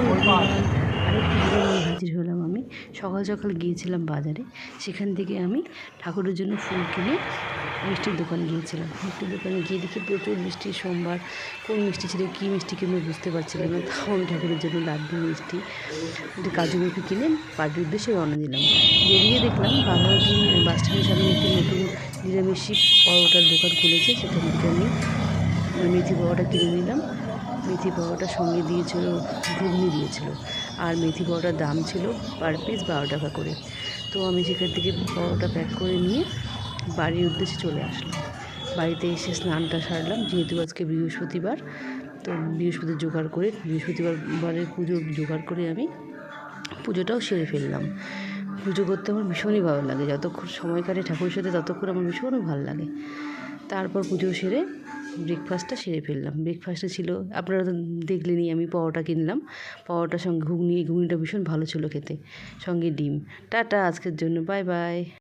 আরেকটু দূরে নিয়ে হাজির হলাম আমি। সকাল সকাল গিয়েছিলাম বাজারে, সেখান থেকে আমি ঠাকুরের জন্য ফুল কিনে মিষ্টির দোকানে গিয়েছিলাম। মিষ্টির দোকানে গিয়ে দেখি প্রচুর মিষ্টি। সোমবার কোন মিষ্টি ছিল, কী মিষ্টি কিনবো বুঝতে পারছিলাম না। তাও আমি ঠাকুরের জন্য লাড্ডু, মিষ্টি, একটু কাজু বরফি কিনে বাড়ির উদ্দেশ্যে রওনা দিলাম। বেরিয়ে দেখলাম বাঘাযতীন বাস স্ট্যান্ডের সামনে একটি নতুন নিরামিষি পরোটার দোকান খুলেছে। সেখান থেকে আমি মেথি পরোটা কিনে নিলাম। মেথি পরোটার সঙ্গে দিয়েছিল ঘুগনি দিয়েছিল, আর মেথি পরোটার দাম ছিল পার পিস 12 টাকা করে। তো আমি সেখান থেকে পরোটা প্যাক করে নিয়ে বাড়ির উদ্দেশ্যে চলে আসলাম। বাড়িতে এসে স্নানটা সারলাম, যেহেতু আজকে বৃহস্পতিবার। তো বৃহস্পতিবারের পুজো জোগাড় করে আমি পুজোটাও সেরে ফেললাম। পুজো করতে আমার ভীষণই ভালো লাগে, যতক্ষণ সময় কাটে ঠাকুরের সাথে ততক্ষণ আমার ভীষণ ভালো লাগে। তারপর পুজো সেরে ব্রেকফাস্টটা সেরে ফেললাম। ব্রেকফাস্টে ছিল, আপনারা তো দেখলেনই, আমি পরোটা কিনলাম। পরোটার সঙ্গে ঘুগনিটা ভীষণ ভালো ছিল খেতে, সঙ্গে ডিম। টাটা আজকের জন্য, বাই বাই।